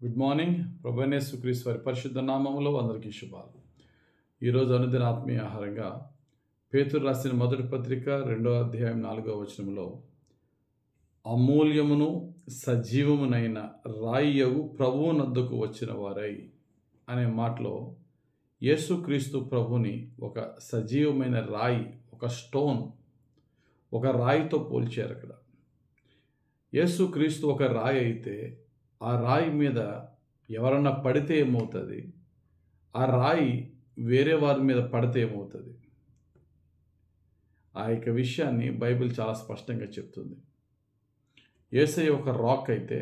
Good morning. ప్రభువైన యేసుక్రీస్తు వారి పరిశుద్ధ నామములో అందరికీ శుభాలు. ఈరోజు అనుదిన ఆత్మీయ ఆహారంగా పేతురు రాసిన మొదటి పత్రిక 2వ అధ్యాయం 4వ వచనంలో అమూల్యమును సజీవమునైన రాయియగు ప్రభువు నద్దకు వచ్చిన వారై అనే మాటలో యేసుక్రీస్తు ప్రభుని ఒక సజీవమైన రాయి, ఒక స్టోన్, ఒక రాయితో పోల్చారు. అక్కడ యేసుక్రీస్తు ఒక రాయి అయితే ఆ రాయి మీద ఎవరన్నా పడితే ఏమవుతుంది? ఆ రాయి వేరే వారి మీద పడితే ఏమవుతుంది? ఆ యొక్క విషయాన్ని బైబిల్ చాలా స్పష్టంగా చెప్తుంది. యేసయ్య ఒక రాక్ అయితే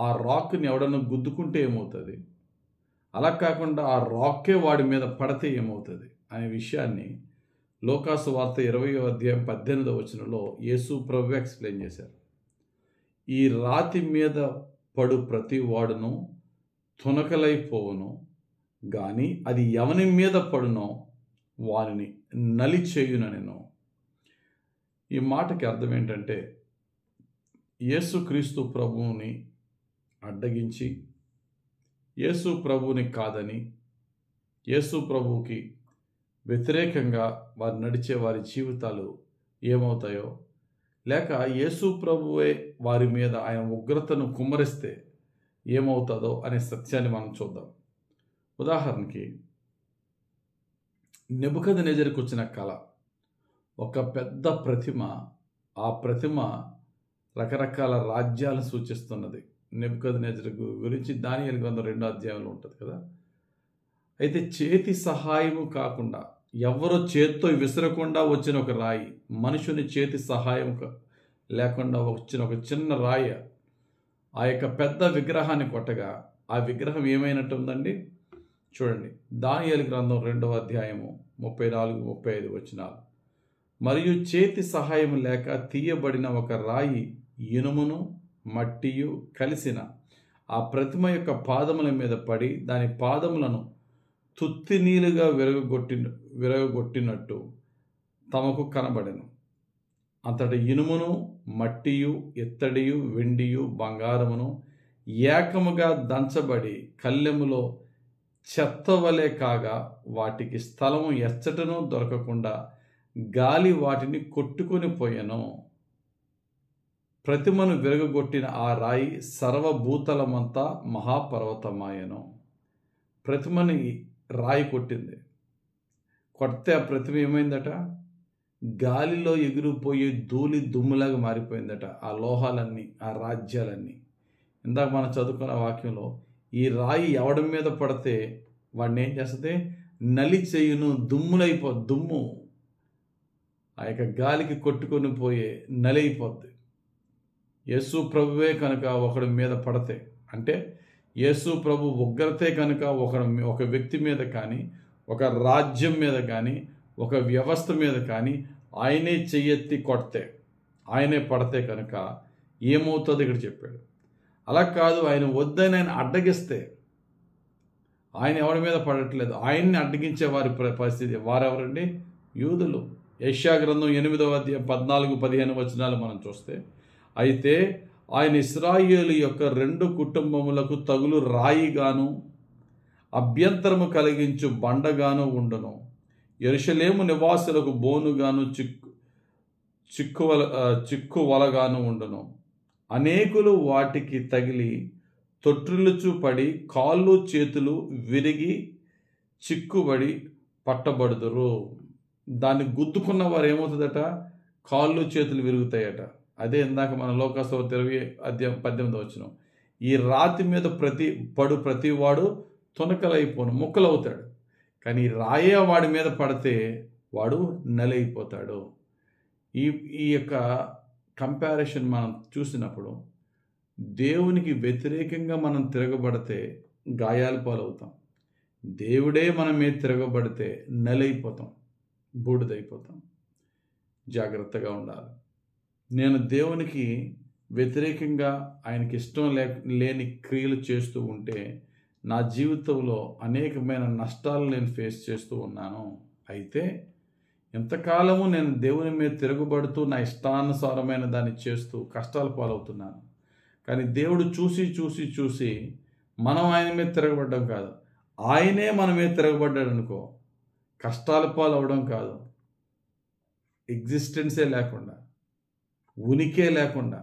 ఆ రాక్ని ఎవడన్నా గుద్దుకుంటే ఏమవుతుంది? అలా కాకుండా ఆ రాకే వాడి మీద పడితే ఏమవుతుంది అనే విషయాన్ని లోకాసు వార్త 20వ అధ్యాయం 18వ వచనంలో యేసు ప్రభు ఎక్స్ప్లెయిన్ చేశారు. ఈ రాతి మీద పడు ప్రతి వాడును తునకలైపోవును, కానీ అది ఎవని మీద పడునో వానిని నలిచేయుననెను. ఈ మాటకి అర్థం ఏంటంటే, యేసుక్రీస్తు ప్రభువుని అడ్డగించి, యేసు ప్రభువుని కాదని, యేసు ప్రభువుకి వ్యతిరేకంగా వారు నడిచే వారి జీవితాలు ఏమవుతాయో, లేక యేసు ప్రభువే వారి మీద ఆయన ఉగ్రతను కుమ్మరిస్తే ఏమవుతుందో అనే సత్యాన్ని మనం చూద్దాం. ఉదాహరణకి, నెబుకద్నెజరుకు వచ్చిన కళ, ఒక పెద్ద ప్రతిమ. ఆ ప్రతిమ రకరకాల రాజ్యాలను సూచిస్తున్నది. నెబుకద్నెజరు గురించి దానియేలు గ్రంథం 2వ అధ్యాయంలో ఉంటుంది కదా. అయితే చేతి సహాయము కాకుండా, ఎవరో చేత్తో విసరకుండా వచ్చిన ఒక రాయి, మనుషుని చేతి సహాయం లేకుండా వచ్చిన ఒక చిన్న రాయి ఆ యొక్క పెద్ద విగ్రహాన్ని కొట్టగా ఆ విగ్రహం ఏమైనట్టు ఉందండి? చూడండి, దానియేలు గ్రంథం 2వ అధ్యాయము 34-35 వచనాలు. మరియు చేతి సహాయం లేక తీయబడిన ఒక రాయి ఇనుమును మట్టియు కలిసిన ఆ ప్రతిమ యొక్క పాదముల మీద పడి దాని పాదములను తుత్తినీలుగా విరగొట్టినట్టు తమకు కనబడెను. అంతటి ఇనుమును మట్టియు ఇత్తడియు వెండియు బంగారమును ఏకముగా దంచబడి కళ్ళెములో చెత్తవలే కాగా వాటికి స్థలము ఎచ్చటను దొరకకుండా గాలి వాటిని కొట్టుకొని పోయెను. ప్రతిమను విరగొట్టిన ఆ రాయి సర్వభూతలమంతా మహాపర్వతమాయెను. ప్రతిమని రాయి కొట్టింది. కొడితే ఆ ప్రతిమ ఏమైందట? గాలిలో ఎగిరిపోయి ధూళి దుమ్ములాగా మారిపోయిందట. ఆ లోహాలన్నీ, ఆ రాజ్యాలన్నీ. ఇందాక మనం చదువుకున్న వాక్యంలో, ఈ రాయి ఎవడి మీద పడితే వాడిని ఏం చేస్తుంది? నలి చేయును, దుమ్ము ఆ యొక్క గాలికి కొట్టుకొని పోయే నలి అయిపోద్ది. యేసు ప్రభువే కనుక ఒకడి మీద పడితే, అంటే యేసు ప్రభు ఉగ్రతే కనుక ఒక వ్యక్తి మీద కానీ, ఒక రాజ్యం మీద కానీ, ఒక వ్యవస్థ మీద కానీ ఆయనే చెయ్యెత్తి కొడితే, ఆయనే పడితే కనుక ఏమవుతుందో ఇక్కడ చెప్పాడు. అలా కాదు, ఆయన వద్దని ఆయన అడ్డగిస్తే, ఆయన ఎవరి మీద పడట్లేదు, ఆయన్ని అడ్డగించే వారి పరిస్థితి. వారెవరండి? యూదులు. యెషయా గ్రంథం 8వ అధ్యాయం 14-15 వచనాలు మనం చూస్తే, అయితే ఆయన ఇశ్రాయేలు యొక్క 2 కుటుంబములకు తగులు రాయిగాను అభ్యంతరము కలిగించు బండగాను ఉండును. యెరూషలేము నివాసులకు బోనుగాను చిక్కువలగాను ఉండును. అనేకులు వాటికి తగిలి తొట్టిల్లుచు పడి కాళ్ళు చేతులు విరిగి చిక్కుబడి పట్టబడుదురు. దాన్ని గుద్దుకున్న వారు ఏమవుతుందట? కాళ్ళు చేతులు విరుగుతాయట. అదే ఇందాక మన లోకాసు 20వ అధ్యాయం 18వ వచనం. ఈ రాతి మీద పడు ప్రతివాడు తునకలైపోను, ముక్కలవుతాడు. కానీ రాయే వాడి మీద పడితే వాడు నలైపోతాడు. ఈ యొక్క కంపారిజన్ మనం చూసినప్పుడు, దేవునికి వ్యతిరేకంగా మనం తిరగబడితే గాయాల పాలవుతాం. దేవుడే మన మీద తిరగబడితే నలైపోతాం, బూడిదైపోతాం. జాగ్రత్తగా ఉండాలి. నేను దేవునికి వ్యతిరేకంగా, ఆయనకి ఇష్టం లేని క్రియలు చేస్తూ ఉంటే నా జీవితంలో అనేకమైన నష్టాలు నేను ఫేస్ చేస్తూ ఉన్నాను. అయితే ఎంతకాలము నేను దేవుని మీద తిరగబడుతూ నా ఇష్టానుసారమైన దాన్ని చేస్తూ కష్టాల పాలవుతున్నాను. కానీ దేవుడు చూసి మనం ఆయన మీద తిరగబడ్డం కాదు, ఆయనే మన మీద తిరగబడ్డాడు అనుకో, కష్టాల పాలు అవడం కాదు, ఎగ్జిస్టెన్సే లేకుండా, ఉనికే లేకుండా,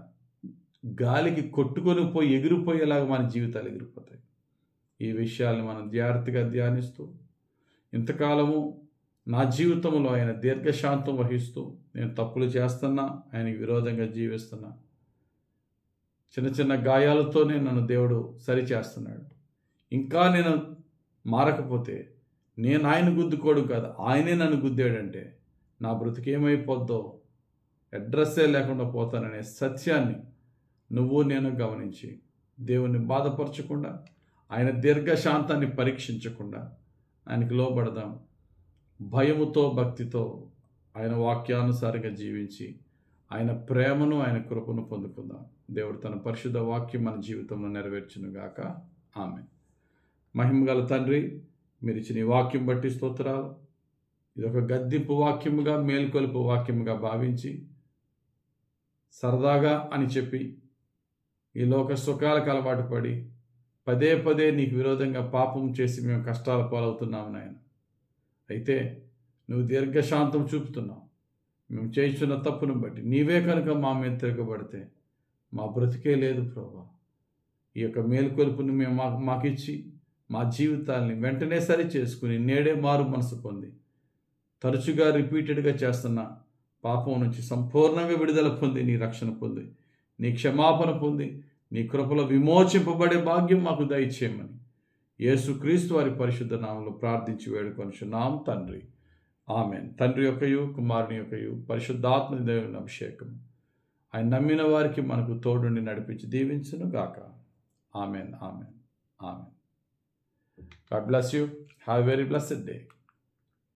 గాలికి కొట్టుకొని పోయి ఎగిరిపోయేలాగా మన జీవితాలు ఎగిరిపోతాయి. ఈ విషయాల్ని మనం జాగ్రత్తగా ధ్యానిస్తూ, ఇంతకాలము నా జీవితంలో ఆయన దీర్ఘశాంతం వహిస్తూ, నేను తప్పులు చేస్తున్నా, ఆయనకి విరోధంగా జీవిస్తున్నా, చిన్న చిన్న గాయాలతోనే నన్ను దేవుడు సరిచేస్తున్నాడు. ఇంకా నేను మారకపోతే నేను ఆయన గుద్దుకోవడం కాదు, ఆయనే నన్ను గుద్దాడంటే నా బ్రతికేమైపోద్దో, అడ్రస్సే లేకుండా పోతాననే సత్యాన్ని నువ్వు నేను గమనించి దేవుణ్ణి బాధపరచకుండా, ఆయన దీర్ఘశాంతాన్ని పరీక్షించకుండా ఆయనకి లోబడదాం. భయముతో భక్తితో ఆయన వాక్యానుసారంగా జీవించి ఆయన ప్రేమను ఆయన కృపను పొందుకుందాం. దేవుడు తన పరిశుద్ధ వాక్యం మన జీవితంలో నెరవేర్చునుగాక. ఆమేన్. మహిమగల తండ్రి, మీరు ఇచ్చిన ఈ వాక్యం బట్టి స్తోత్రాలు. ఇదొక గద్దింపు వాక్యముగా, మేల్కొలుపు వాక్యముగా భావించి, సరదాగా అని చెప్పి ఈ లోక సుఖాలకు అలవాటు పడి పదే పదే నీకు విరోధంగా పాపం చేసి మేము కష్టాల పాలవుతున్నాము నాయన. అయితే నువ్వు దీర్ఘశాంతం చూపుతున్నావు. మేము చేస్తున్న తప్పును బట్టి నీవే కనుక మా మీద తిరగబడితే మా బ్రతికే లేదు ప్రభా. ఈ యొక్క మేలుకొలుపుని మేము మాకిచ్చి మా జీవితాల్ని వెంటనే సరి చేసుకుని నేడే మారు మనసు పొంది తరచుగా రిపీటెడ్గా చేస్తున్న పాపం నుంచి సంపూర్ణంగా విడుదల పొంది నీ రక్షణ పొంది నీ క్షమాపణ పొంది నీ కృపలో విమోచింపబడే భాగ్యం మాకు దయచేయమని యేసుక్రీస్తు వారి పరిశుద్ధ నామములో ప్రార్థించి వేడుకొనుచున్నాం తండ్రి. ఆమెన్. తండ్రి యొక్కయు కుమారుని యొక్కయు పరిశుద్ధాత్మ దేవుని అభిషేకం ఆయన నమ్మిన వారికి మనకు తోడుండి నడిపించి దీవించును గాక. Amen. Amen. Amen. God bless you. Have a very blessed day.